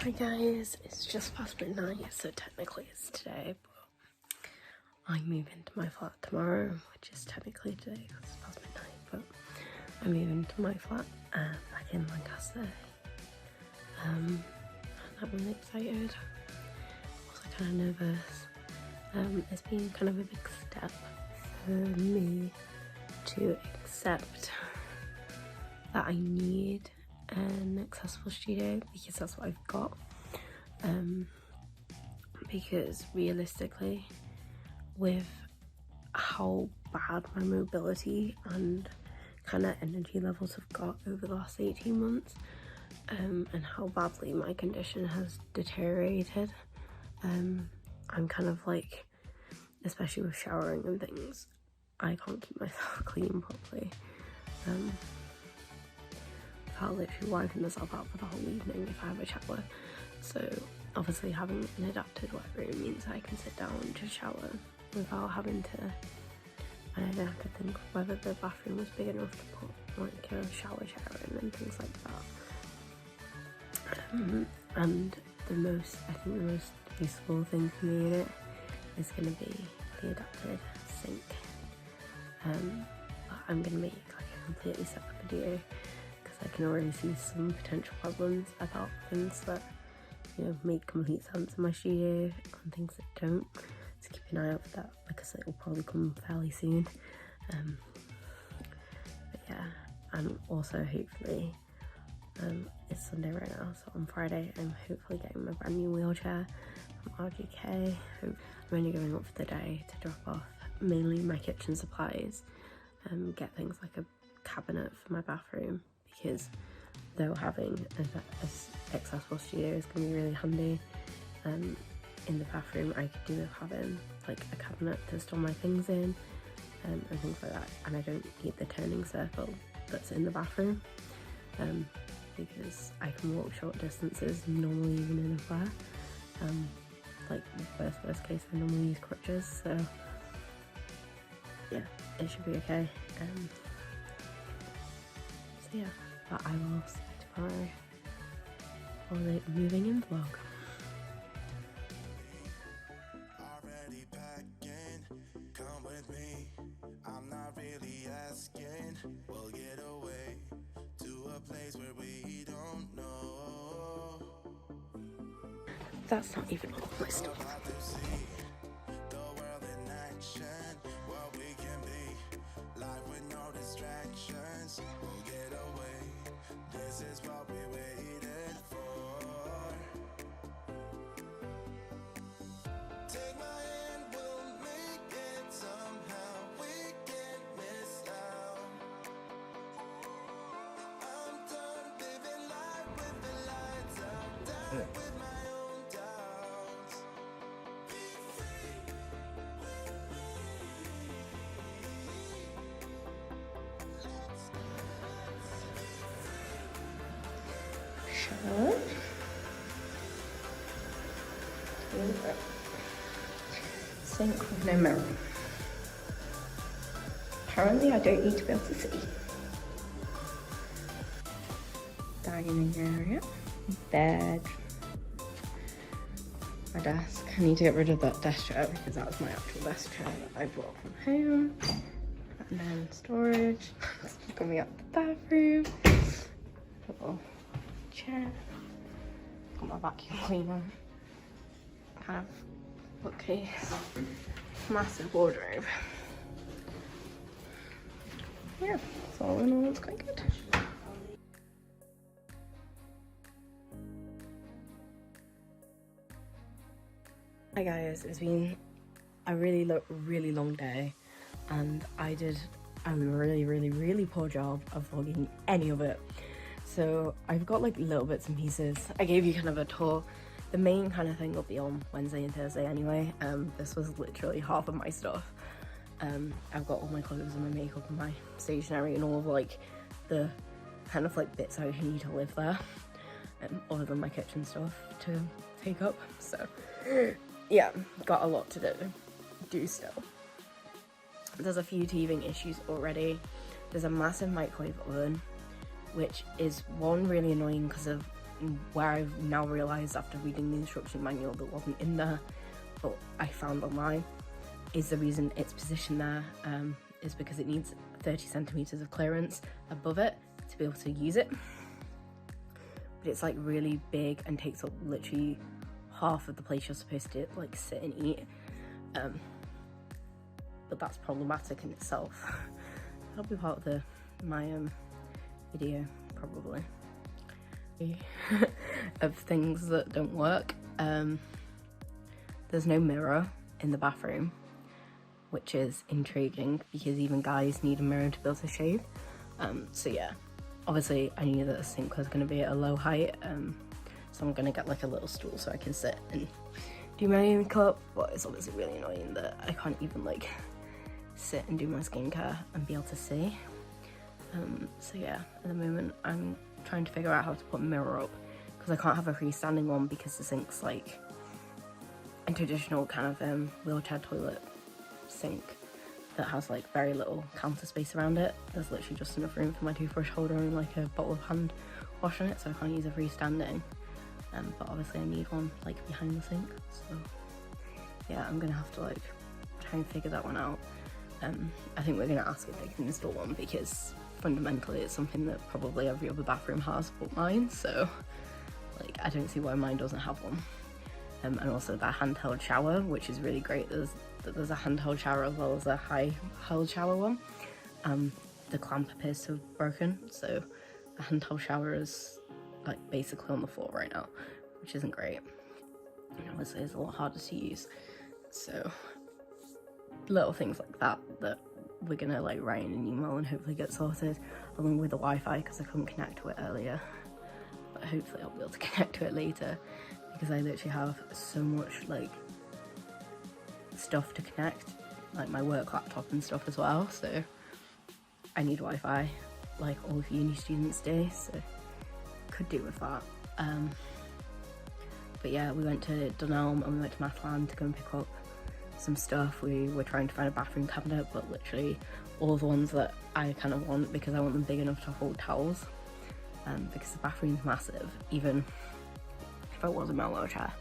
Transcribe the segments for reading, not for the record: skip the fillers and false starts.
Hi guys, it's just past midnight, so technically it's today, but I move into my flat tomorrow, which is technically today because it's past midnight, but I move into my flat back in Lancaster, and I'm really excited, also kind of nervous. It's been kind of a big step for me to accept that I need an accessible studio because that's what I've got, because realistically with how bad my mobility and kind of energy levels have got over the last 18 months, and how badly my condition has deteriorated, I'm kind of like, especially with showering and things, I can't keep myself clean properly. I'll literally wiping myself out for the whole evening if I have a shower. So obviously having an adapted wet room means I can sit down and just shower without having to, and I don't have to think whether the bathroom was big enough to put like a shower chair in and things like that. And I think the most useful thing for me in it is going to be the adapted sink. But I'm going to make like a completely separate video, I can already see some potential problems about things that, you know, make complete sense in my studio and things that don't. So keep an eye out for that because it will probably come fairly soon. But yeah, and also hopefully, it's Sunday right now, so on Friday I'm hopefully getting my brand new wheelchair from RGK. I'm only going up for the day to drop off mainly my kitchen supplies, get things like a cabinet for my bathroom, because though having an accessible studio is going to be really handy, in the bathroom I could do with having like a cabinet to store my things in, and things like that, and I don't need the turning circle that's in the bathroom, because I can walk short distances normally even in a flare. Like worst case I normally use crutches, so yeah, it should be okay. So yeah, but I will see you tomorrow for the moving in vlog. Already packing, come with me. I'm not really asking. We'll get away to a place where we don't know. That's not even all of my stuff. About to see the world in action, what we can be. Life with no distractions. We'll get away. This is what we waited for. Take my hand, we'll make it somehow. We can't miss out. I'm done living life with the lights out, done with my own doubts. Be free with me. Shower. Sink with no mirror. Apparently I don't need to be able to see. Dining area. Bed. My desk. I need to get rid of that desk chair because that was my actual desk chair that I brought from home. And then storage. Coming up the bathroom. Little chair. Got my vacuum cleaner. Kind of bookcase. Massive wardrobe. Yeah, so all in all it's quite good. Hi guys, it's been a really long day, and I did a really poor job of vlogging any of it. So I've got like little bits and pieces. I gave you kind of a tour. The main kind of thing will be on Wednesday and Thursday anyway. This was literally half of my stuff. I've got all my clothes and my makeup and my stationery and all of like the kind of like bits I need to live there, other than my kitchen stuff to take up. So yeah, got a lot to do still. There's a few teething issues already. There's a massive microwave oven, which is one really annoying because of where I've now realised after reading the instruction manual that wasn't in there, but I found online, is the reason it's positioned there is because it needs 30 centimetres of clearance above it to be able to use it. But it's like really big and takes up literally half of the place you're supposed to like sit and eat. But that's problematic in itself. That'll be part of my video probably of things that don't work. There's no mirror in the bathroom, which is intriguing because even guys need a mirror to be able to shave. So yeah, obviously I knew that the sink was going to be at a low height, so I'm going to get like a little stool so I can sit and do my makeup, but it's obviously really annoying that I can't even like sit and do my skincare and be able to see. So yeah, at the moment I'm trying to figure out how to put a mirror up, because I can't have a freestanding one because the sink's like a traditional kind of wheelchair toilet sink that has like very little counter space around it. There's literally just enough room for my toothbrush holder and like a bottle of hand wash on it, so I can't use a freestanding. But obviously I need one like behind the sink, so yeah, I'm gonna have to like try and figure that one out. I think we're gonna ask if they can install one, because fundamentally it's something that probably every other bathroom has but mine, so like I don't see why mine doesn't have one. And also that handheld shower, which is really great. There's a handheld shower as well as a high-held shower one. The clamp appears to have broken, so the handheld shower is like basically on the floor right now, which isn't great. And obviously it's a lot harder to use. So little things like that we're gonna like write in an email and hopefully get sorted, along with the Wi-Fi, because I couldn't connect to it earlier. But hopefully I'll be able to connect to it later, because I literally have so much like stuff to connect, like my work laptop and stuff as well, so I need Wi-Fi like all of uni students do, so could do with that. But yeah, we went to Dunelm and we went to Mathland to go and pick up some stuff. We were trying to find a bathroom cabinet, but literally all the ones that I kind of want, because I want them big enough to hold towels, because the bathroom's massive. Even if I was in my wheelchair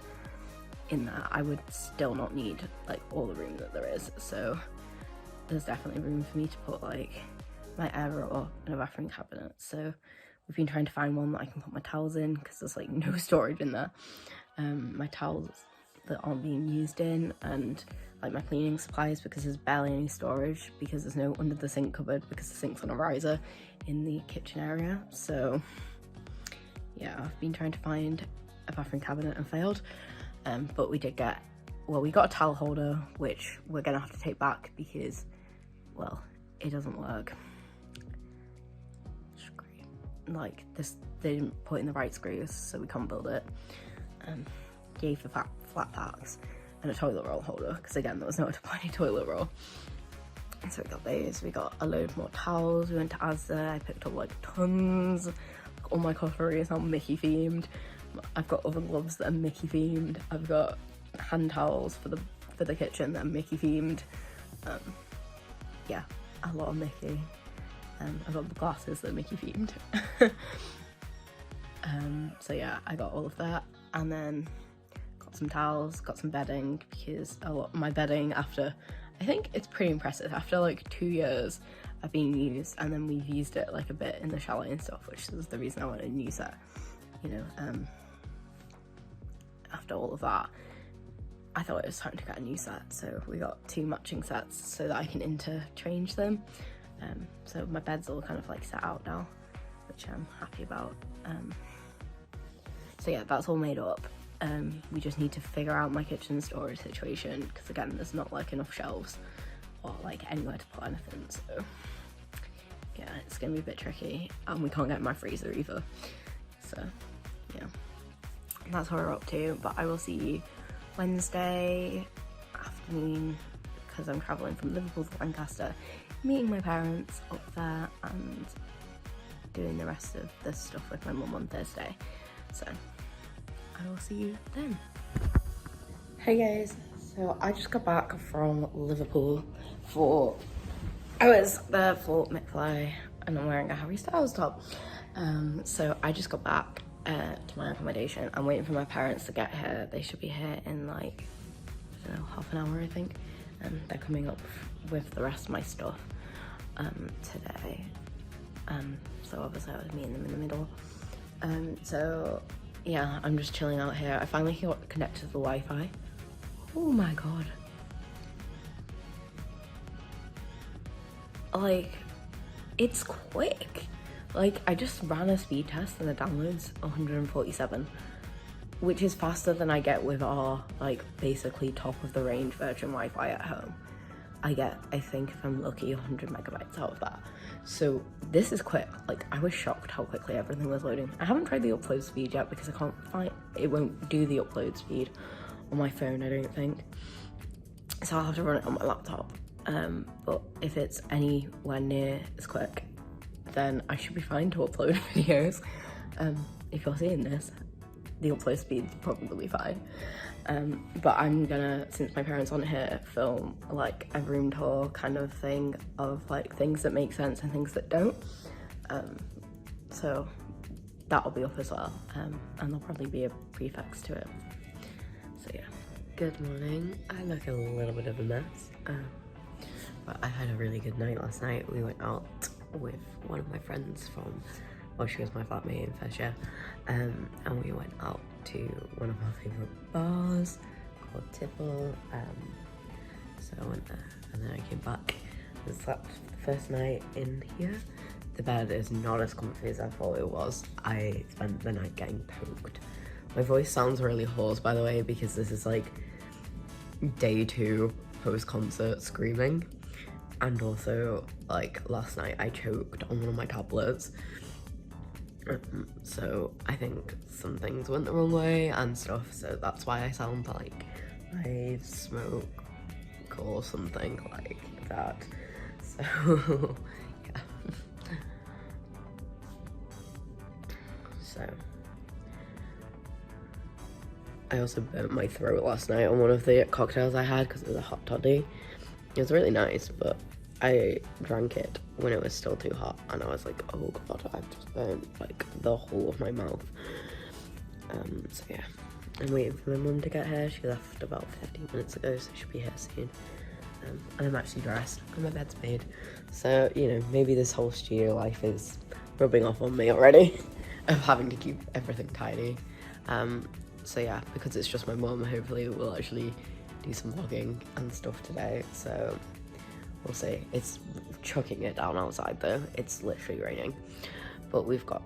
in there, I would still not need like all the room that there is, so there's definitely room for me to put like my air roller in a bathroom cabinet. So we've been trying to find one that I can put my towels in, because there's like no storage in there. My towels that aren't being used in, and like my cleaning supplies, because there's barely any storage, because there's no under the sink cupboard, because the sink's on a riser in the kitchen area. So yeah, I've been trying to find a bathroom cabinet and failed. But we did get, well, we got a towel holder, which we're gonna have to take back because, well, it doesn't work. Like this, they didn't put in the right screws, so we can't build it. Gave the flat packs and a toilet roll holder, because again there was nowhere to put any toilet roll. So we got those. We got a load more towels. We went to Asda. I picked up like tons. All my cutlery is now Mickey themed. I've got other gloves that are Mickey themed. I've got hand towels for the kitchen that are Mickey themed. Yeah, a lot of Mickey. I've got the glasses that are Mickey themed. So yeah, I got all of that, and then got some towels, got some bedding, because a lot of my bedding, after, I think it's pretty impressive, after like 2 years of being used, and then we've used it like a bit in the chalet and stuff, which is the reason I wanted a new set, you know. After all of that, I thought it was time to get a new set, so we got 2 matching sets so that I can interchange them. So my bed's all kind of like set out now, which I'm happy about. So yeah, that's all made up. We just need to figure out my kitchen storage situation, because again, there's not like enough shelves or like anywhere to put anything, so yeah, it's gonna be a bit tricky, and we can't get my freezer either. So yeah, that's what we're up to. But I will see you Wednesday afternoon, because I'm travelling from Liverpool to Lancaster, meeting my parents up there and doing the rest of this stuff with my mum on Thursday. So I will see you then. Hey guys, so I just got back from Liverpool I was there for McFly, and I'm wearing a Harry Styles top. So I just got back to my accommodation. I'm waiting for my parents to get here. They should be here in like, I don't know, half an hour I think. And they're coming up with the rest of my stuff today. So obviously I was meeting them in the middle. So yeah, I'm just chilling out here. I finally got connected to the Wi-Fi. Oh my god. Like, it's quick. Like, I just ran a speed test and the download's 147, which is faster than I get with our, like, basically top of the range Virgin Wi-Fi at home. I get, I think if I'm lucky, 100 megabytes out of that. So this is quick. Like, I was shocked how quickly everything was loading. I haven't tried the upload speed yet because I can't find, it won't do the upload speed on my phone, I don't think. So I'll have to run it on my laptop. But if it's anywhere near as quick, then I should be fine to upload videos. If you're seeing this, the upload speed's probably fine. But I'm gonna, since my parents aren't here, film like a room tour kind of thing of like things that make sense and things that don't. So that'll be up as well. And there'll probably be a prefix to it. So yeah. Good morning. I look a little bit of a mess. But I had a really good night last night. We went out with one of my friends from, well, she was my flatmate in first year, and we went out to one of our favourite bars called Tipple. So I went there and then I came back and slept the first night in here. The bed is not as comfy as I thought it was. I spent the night getting poked. My voice sounds really hoarse, by the way, because this is like day 2 post-concert screaming. And also, like, last night I choked on one of my tablets. So I think some things went the wrong way and stuff, so that's why I sound like I smoke or something like that. So, yeah. So, I also burnt my throat last night on one of the cocktails I had because it was a hot toddy. It was really nice, but I drank it when it was still too hot, and I was like, oh god, I've just burnt like the whole of my mouth. So yeah, I'm waiting for my mum to get here. She left about 15 minutes ago, so she'll be here soon. And I'm actually dressed and my bed's made. So, you know, maybe this whole studio life is rubbing off on me already of having to keep everything tidy. So yeah, because it's just my mum, hopefully we'll actually do some vlogging and stuff today. So we'll see. It's chucking it down outside though. It's literally raining. But we've got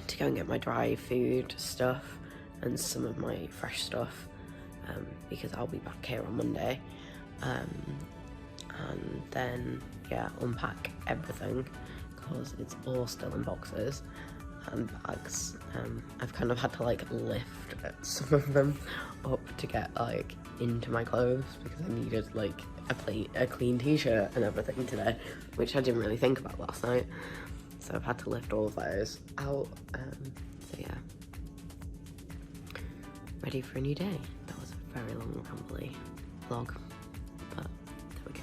to go and get my dry food stuff and some of my fresh stuff because I'll be back here on Monday. And then, yeah, unpack everything because it's all still in boxes and bags. I've kind of had to like lift some of them up to get like into my clothes because I needed like a clean t-shirt and everything today, which I didn't really think about last night. So I've had to lift all of those out. So yeah, ready for a new day. That was a very long rambly vlog, but there we go.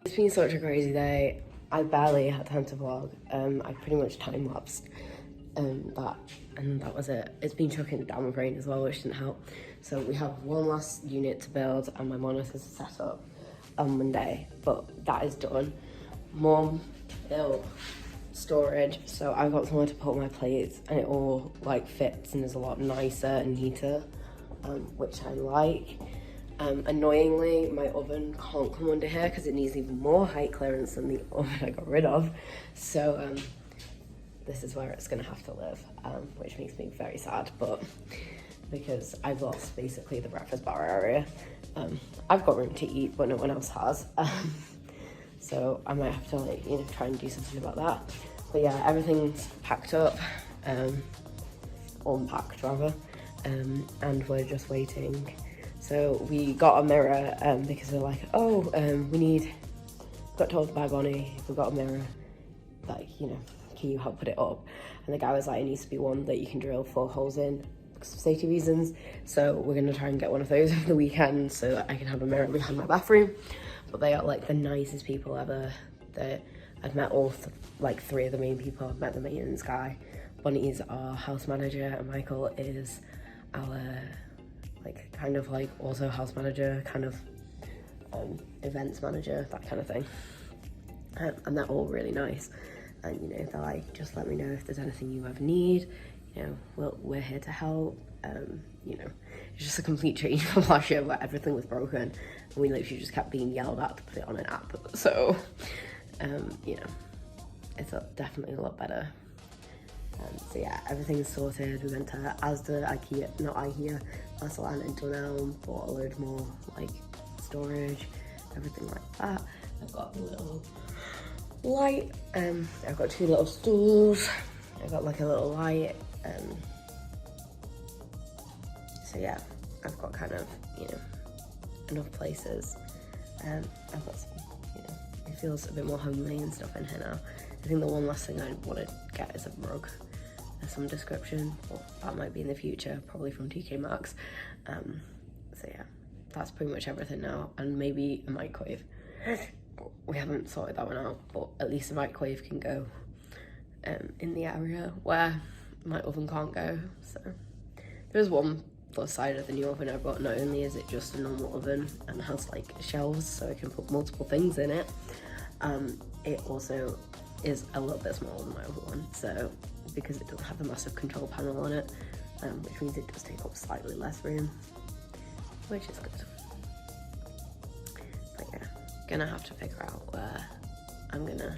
It's been such a crazy day. I barely had time to vlog. I pretty much time-lapsed that, and that was it. It's been chucking down with rain as well, which didn't help. So we have one last unit to build and my monitors are set up on Monday, but that is done. Mum built storage, so I've got somewhere to put my plates and it all like fits and is a lot nicer and neater, which I like. Annoyingly, my oven can't come under here because it needs even more height clearance than the oven I got rid of. So this is where it's gonna have to live, which makes me very sad, but because I've lost basically the breakfast bar area. I've got room to eat, but no one else has. So I might have to like, you know, try and do something about that. But yeah, everything's packed up, unpacked rather, and we're just waiting. So we got a mirror because they're like, oh, got told by Bonnie, we got a mirror, like, you know, can you help put it up? And the guy was like, it needs to be one that you can drill 4 holes in because of safety reasons. So we're gonna try and get one of those over the weekend so that I can have a mirror behind my bathroom. But they are like the nicest people ever. I've met all like 3 of the main people. I've met the maintenance guy. Bonnie is our house manager, and Michael is our like kind of like also house manager, kind of events manager, that kind of thing. And they're all really nice. And you know, they're like, just let me know if there's anything you ever need. You know, we're here to help. You know, it's just a complete change from last year where everything was broken and we literally just kept being yelled at to put it on an app. So, you know, it's definitely a lot better. So yeah, everything's sorted. We went to Asda, IKEA, Marcelan and Dunelm, bought a load more like storage, everything like that. I've got a little light, I've got 2 little stools, I've got like a little light, so yeah, I've got kind of, you know, enough places. I've got some, you know, it feels a bit more homely and stuff in here now. I think the one last thing I want to get is a rug of some description, or that might be in the future, probably from TK Maxx. So yeah, that's pretty much everything now, and maybe a microwave. We haven't sorted that one out, but at least the microwave can go in the area where my oven can't go. So there's one plus side of the new oven I've got. Not only is it just a normal oven and has like shelves so I can put multiple things in it, it also is a little bit smaller than my other one. So because it doesn't have the massive control panel on it, which means it does take up slightly less room, which is good. But yeah, gonna have to figure out where I'm gonna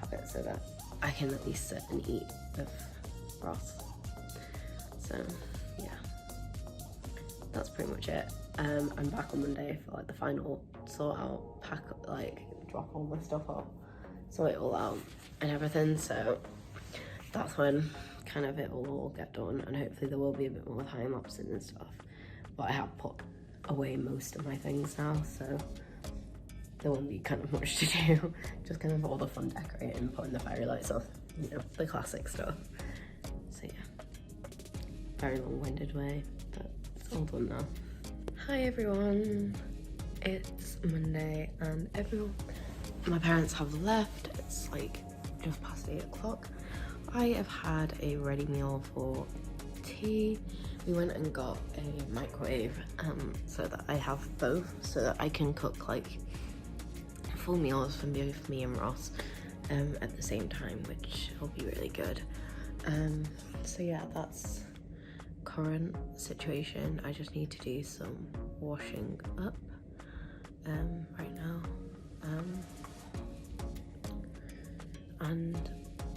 have it so that I can at least sit and eat with Ross. So yeah, that's pretty much it. I'm back on Monday for like the final sort out, pack up, like drop all my stuff off, sort it all out and everything. So that's when kind of it will all get done, and hopefully there will be a bit more time lapsing and stuff. But I have put away most of my things now, so there won't be kind of much to do. Just kind of all the fun decorating, putting the fairy lights off, you know, the classic stuff. So yeah, very long-winded way, but it's all done now. Hi everyone, it's Monday and my parents have left. It's like just past 8 o'clock. I have had a ready meal for tea. We went and got a microwave so that I have both, so that I can cook like full meals for both me and Ross at the same time, which will be really good. So yeah, that's current situation. I just need to do some washing up right now, and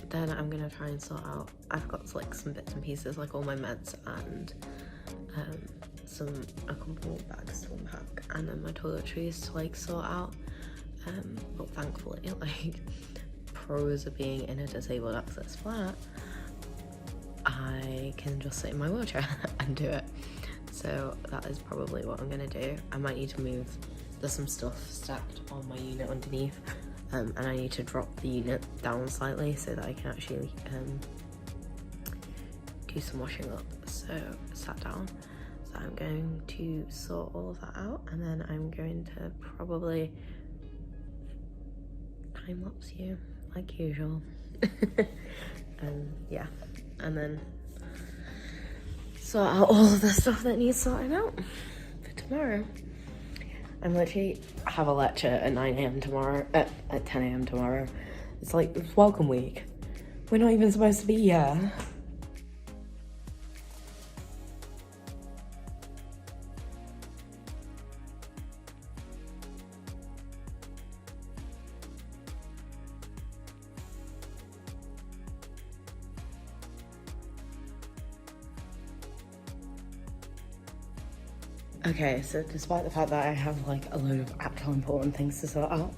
then I'm gonna try and sort out, I've got like some bits and pieces, like all my meds and a couple bags to unpack, and then my toiletries to like sort out. But thankfully, like, pros of being in a disabled access flat, I can just sit in my wheelchair and do it. So that is probably what I'm gonna do. I might need to move, there's some stuff stacked on my unit underneath, and I need to drop the unit down slightly so that I can actually do some washing up. So sat down. So I'm going to sort all of that out, and then I'm going to probably time lapse you like usual. Yeah, and then sort out all of the stuff that needs sorting out for tomorrow. I'm literally have a lecture at 9 AM tomorrow, at 10 AM tomorrow. It's like, it's welcome week. We're not even supposed to be here. Okay, so despite the fact that I have like a load of actual important things to sort out,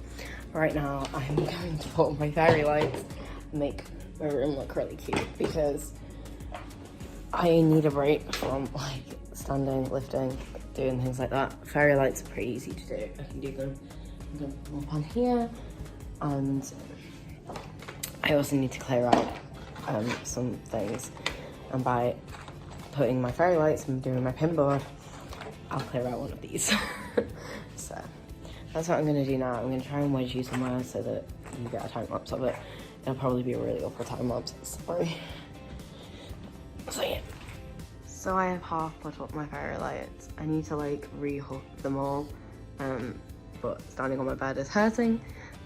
right now I'm going to put on my fairy lights and make my room look really cute because I need a break from like standing, lifting, doing things like that. Fairy lights are pretty easy to do. I can do them. I'm gonna put them up on here, and I also need to clear out some things. And by putting my fairy lights and doing my pin board, I'll clear out one of these. So that's what I'm gonna do now. I'm gonna try and wedge you somewhere so that you get a time lapse of it. It'll probably be a really awful time lapse. Sorry. So yeah. So I have half put up my fairy lights. I need to like rehook them all, but standing on my bed is hurting,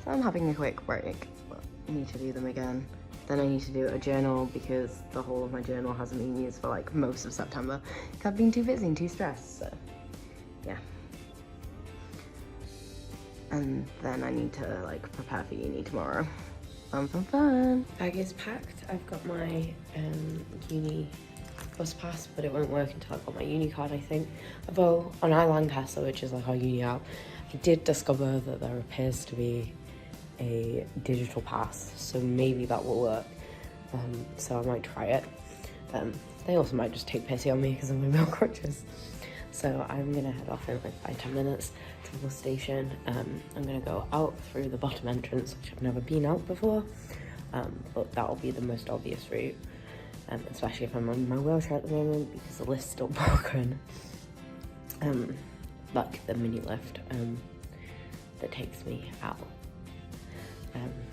so I'm having a quick break. But I need to do them again. Then I need to do a journal because the whole of my journal hasn't been used for like most of September. I've been too busy and too stressed, so yeah. And then I need to like prepare for uni tomorrow. Fun. Bag is packed. I've got my uni bus pass, but it won't work until I've got my uni card, I think. Although on iLancaster, which is like our uni app, I did discover that there appears to be a digital pass, so maybe that will work. So I might try it. They also might just take pity on me because of my milk crutches. So I'm gonna head off in like 5-10 minutes to the bus station. I'm gonna go out through the bottom entrance, which I've never been out before, but that'll be the most obvious route, especially if I'm on my wheelchair at the moment because the lift's still broken. Like the mini lift that takes me out,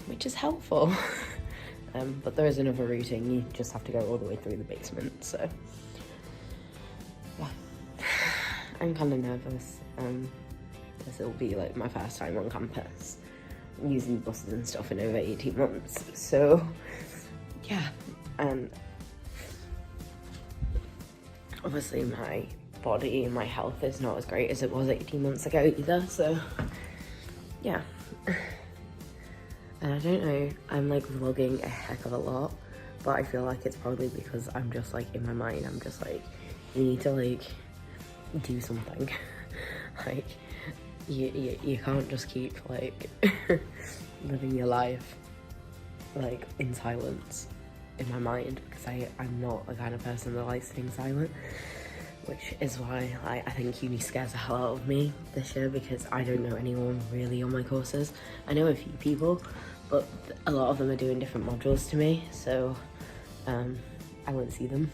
which is helpful. But there is another routing, you just have to go all the way through the basement, so yeah. I'm kind of nervous, because it'll be like my first time on campus, using buses and stuff in over 18 months, so yeah. And obviously my body and my health is not as great as it was 18 months ago either, so yeah. And I don't know, I'm like vlogging a heck of a lot, but I feel like it's probably because I'm just like in my mind, I'm just like, you need to like do something. Like you can't just keep like living your life like in silence in my mind, because I'm not the kind of person that likes staying silent, which is why I think uni scares the hell out of me this year, because I don't know anyone really on my courses. I know a few people, but a lot of them are doing different modules to me, so I won't see them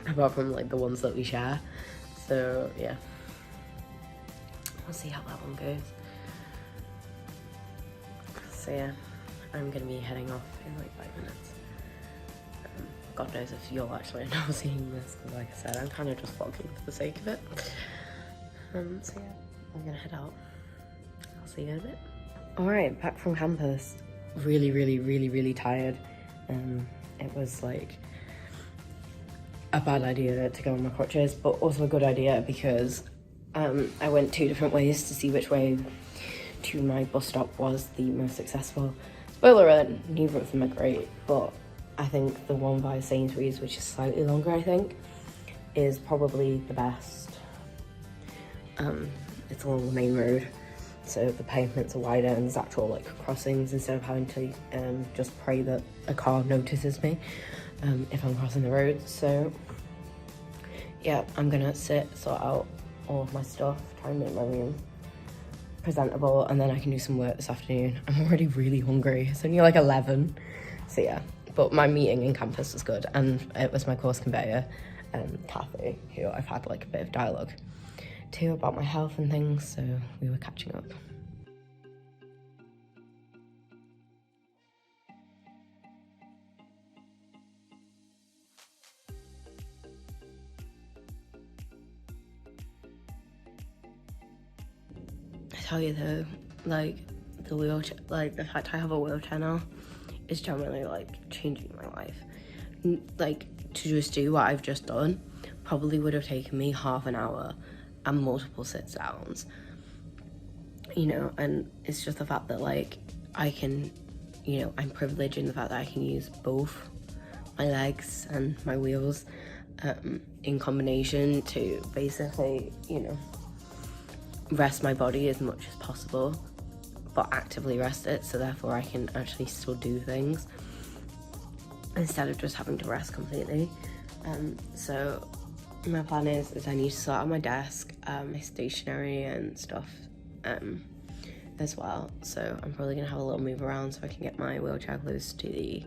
apart from like the ones that we share. So yeah, we'll see how that one goes. So yeah, I'm gonna be heading off in like 5 minutes. God knows if you'll actually end up seeing this, because like I said, I'm kind of just vlogging for the sake of it. So yeah, I'm gonna head out. I'll see you in a bit. Alright, back from campus. Really tired. It was like a bad idea to go on my crutches, but also a good idea because I went 2 different ways to see which way to my bus stop was the most successful. Spoiler alert, neither of them are great, but I think the one by Sainsbury's, which is slightly longer, I think, is probably the best. It's along the main road, so the pavements are wider and there's actual like crossings instead of having to just pray that a car notices me if I'm crossing the road. So yeah, I'm gonna sort out all of my stuff, try and make my room presentable, and then I can do some work this afternoon. I'm already really hungry. It's only like 11, so yeah. But my meeting in campus was good, and it was my course conveyor, Kathy, who I've had like a bit of dialogue to about my health and things, so we were catching up. I tell you though, like the wheelchair, like the fact I have a wheelchair now is generally like changing my life. Like to just do what I've just done probably would have taken me half an hour and multiple sit downs, you know. And it's just the fact that like I can, you know, I'm privileged in the fact that I can use both my legs and my wheels, in combination to basically, you know, rest my body as much as possible, but actively rest it, so therefore I can actually still do things instead of just having to rest completely. So my plan is I need to sort out my desk, my stationery and stuff as well. So I'm probably gonna have a little move around so I can get my wheelchair close to the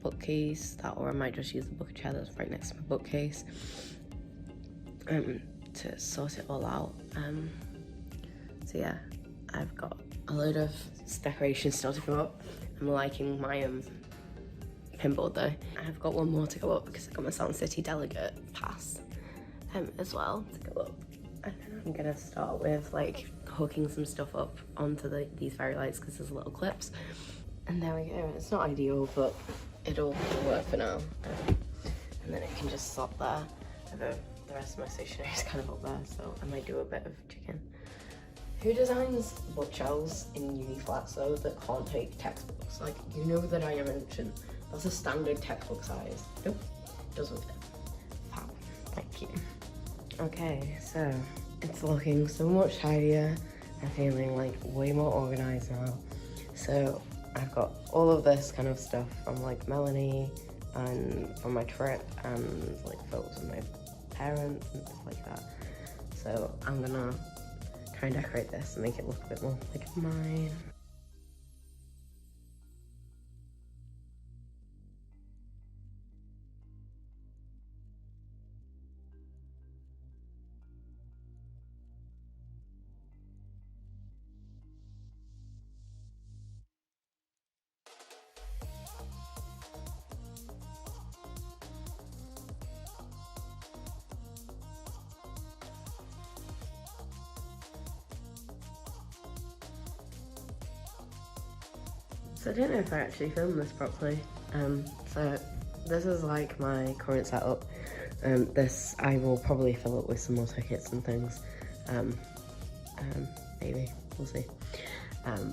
bookcase, or I might just use the bookchair that's right next to my bookcase to sort it all out. So yeah, I've got a load of decorations still to go up. I'm liking my pinboard though. I've got one more to go up because I got my Sound City delegate pass as well to go up. And then I'm gonna start with like hooking some stuff up onto these fairy lights because there's little clips. And there we go. It's not ideal, but it'll work for now. And then it can just stop there. Although the rest of my stationery is kind of up there, so I might do a bit of chicken. Who designs bookshelves in uni flats though that can't take textbooks? Like, you know the dimension. That's a standard textbook size. Nope, doesn't fit. Fab. Thank you. Okay, so it's looking so much tidier. I'm feeling like way more organized now. So I've got all of this kind of stuff from like Melanie and from my trip and like photos of my parents and stuff like that. So I'm gonna try and decorate this and make it look a bit more like mine. So I don't know if I actually filmed this properly. So this is like my current setup. This I will probably fill up with some more tickets and things. Maybe, we'll see.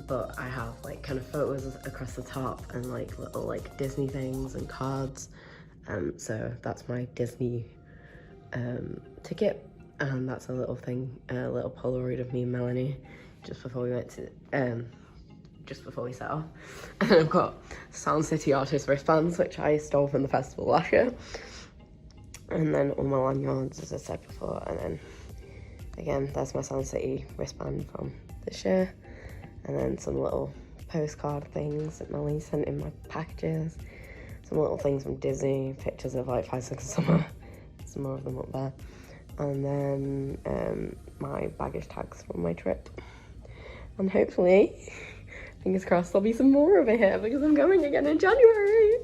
But I have like kind of photos across the top and like little like Disney things and cards. So that's my Disney ticket. And that's a little thing, a little Polaroid of me and Melanie just before we went to just before we set off. And then I've got Sound City artist wristbands, which I stole from the festival last year. And then all my lanyards, as I said before. And then, again, that's my Sound City wristband from this year. And then some little postcard things that Melanie sent in my packages. Some little things from Disney, pictures of like 5 Seconds of Summer. Some more of them up there. And then my baggage tags from my trip. And hopefully, fingers crossed, there'll be some more over here because I'm going again in January.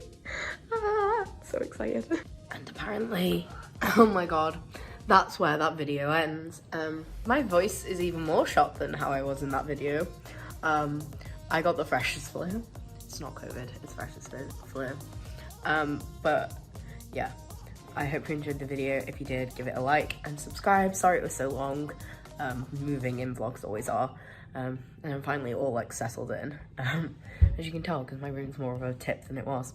So excited. And apparently, oh my god, that's where that video ends. My voice is even more shot than how I was in that video. I got the freshest flu. It's not COVID, it's freshest flu. But yeah, I hope you enjoyed the video. If you did, give it a like and subscribe. Sorry it was so long. Moving in vlogs always are. And I'm finally all like settled in, as you can tell, because my room's more of a tip than it was.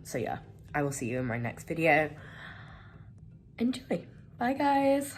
So yeah, I will see you in my next video. Enjoy. Bye guys.